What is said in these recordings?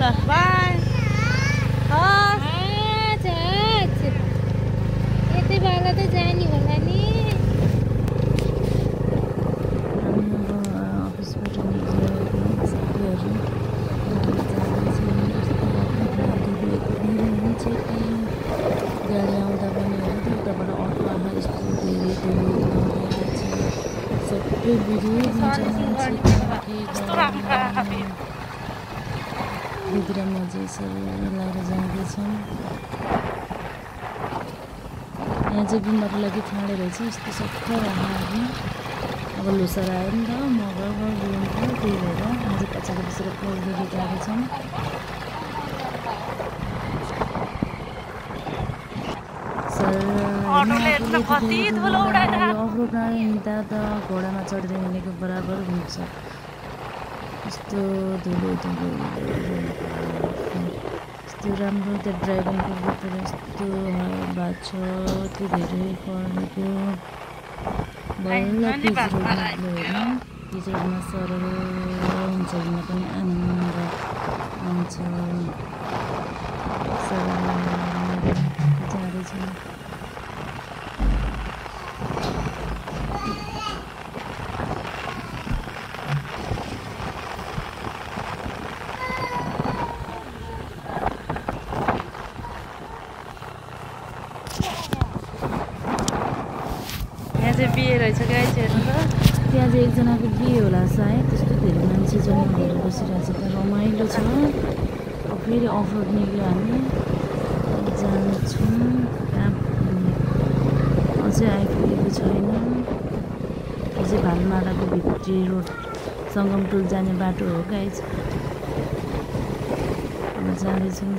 ल बाई यति बेला त जाने होला नि अफिसबाट निक्लेको साथीहरू गाडी आउँदा पनि उताबाट अटो आमा यस्तो धेरै सबै भित्र म चाहिँ यसरी लाएर जाँदैछौँ। यहाँ चाहिँ बिमारको लागि छाडे रहेछ यस्तो सबै राख्नु अब लोसार आयो नि त मगर बिउन्छ त्यही भएर आज पछाडि बसेर पौडेर जाँदैछौँ। अफरोड हिँड्दा त घोडामा चढेर हिँडेको बराबर हुन्छ। यस्तो धुलो यस्तो राम्रो त्यो ड्राइभिङको बोकेर यस्तो भएको छ त्यो धेरै पढेको बल्ल पिजरमा सरल हुन्छ हिँड्न पनि आनन्द आउँछ। जाँदैछ यहाँ चाहिँ बिहे रहेछ गाइस हेर्नु त त्यहाँ चाहिँ एकजनाको बिहे होला सायद त्यस्तो धेरै मान्छे जम्मा भएर बसिरहेको छ त्यहाँ रमाइलो छ। फेरि अफरोड निक्ल्यो हामी जान्छौँ कहाँ अझै आइपुगेको छैन। यो चाहिँ भालमाराको भित्री रोड सङ्गमटोल जाने बाटो हो गाइस। अब जाँदैछौँ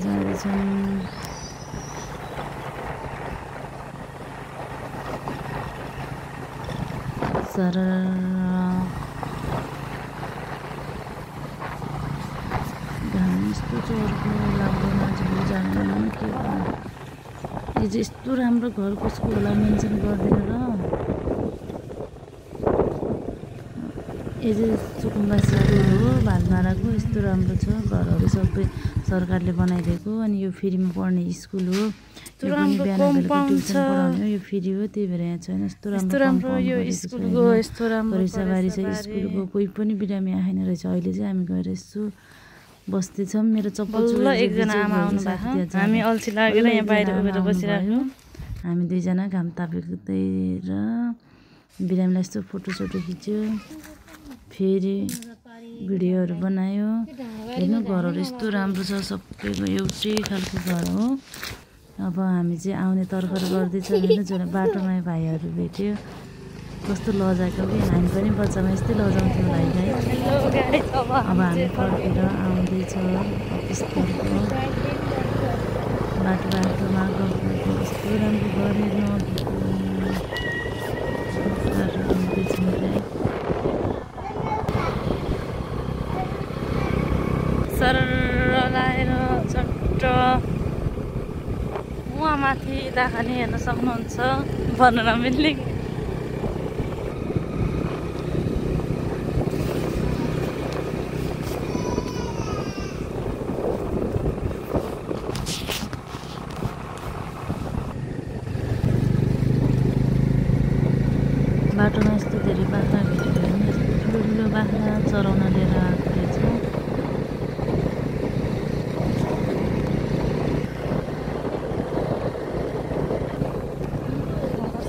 सर घाम यस्तो चोरको लाग्दैन झुल जान्दैन के गर्नु। यो चाहिँ यस्तो राम्रो घर कसको होला मेन्सन गर्दैन र यो चाहिँ सुकुम्बासीको हो भालमाराको यस्तो राम्रो छ घरहरू सबै सरकारले बनाइदिएको। अनि यो फ्रीमा पढ्ने स्कुल हो यो पनि बिहान बेलुका ट्युसन पढाउने यो फ्री हो त्यही भएर यहाँ छैन। यस्तो राम्रो यो स्कुलको यस्तो राम्रो परिसाबारी छ स्कुलको कोही पनि बिरामी आएन रहेछ। अहिले चाहिँ हामी गएर यसो बस्दैछौँ। मेरो चप्पल एकजना आमा आउनु भएको हामी अल्छी लागेर यहाँ बाहिर उभिएर बसिरहेको हामी दुईजना घाम तापेकै र बिरामीलाई यस्तो फोटोसोटो खिच्यो फेरि भिडियोहरू बनायो। हेर्नु घरहरू यस्तो राम्रो छ सबैको एउटै खालको घर हो। अब हामी चाहिँ आउने तर्खर गर्दैछौँ। हेर्नु बाटोमा भाइहरू भेट्यो कस्तो लजाएको कि हामी पनि बच्चामा यस्तै लजाउँथ्यौँ भाइलाई। अब हामी फर्केर आउँदैछ अफिसतर्फ बाटोमा गएको यस्तो राम्रो घर हेर्नु आउँदैछौँ सर लगाएर चट्ट उहाँ माथि दाखानी हेर्न सक्नुहुन्छ भन्नु नमिल्ने। बाटोमा यस्तो धेरै बाख्रा भेट्यो भने यस्तो ठुलो बाख्रा चराउन लिएर आएको रहेछ।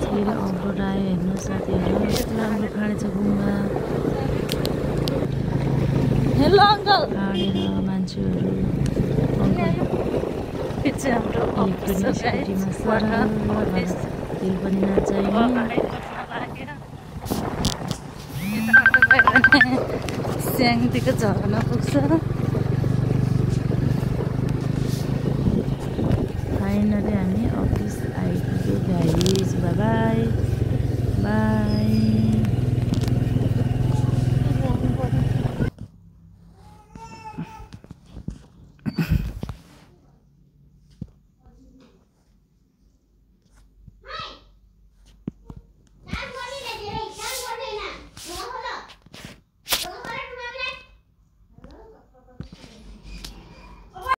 फेरि अफरोड आयो हेर्नु साथीहरू यस्तो राम्रो खाडे छ गुम्बा खाडेर मान्छेहरू तेल पनि नचाहिने स्याङदेखि झर्न पुग्छ।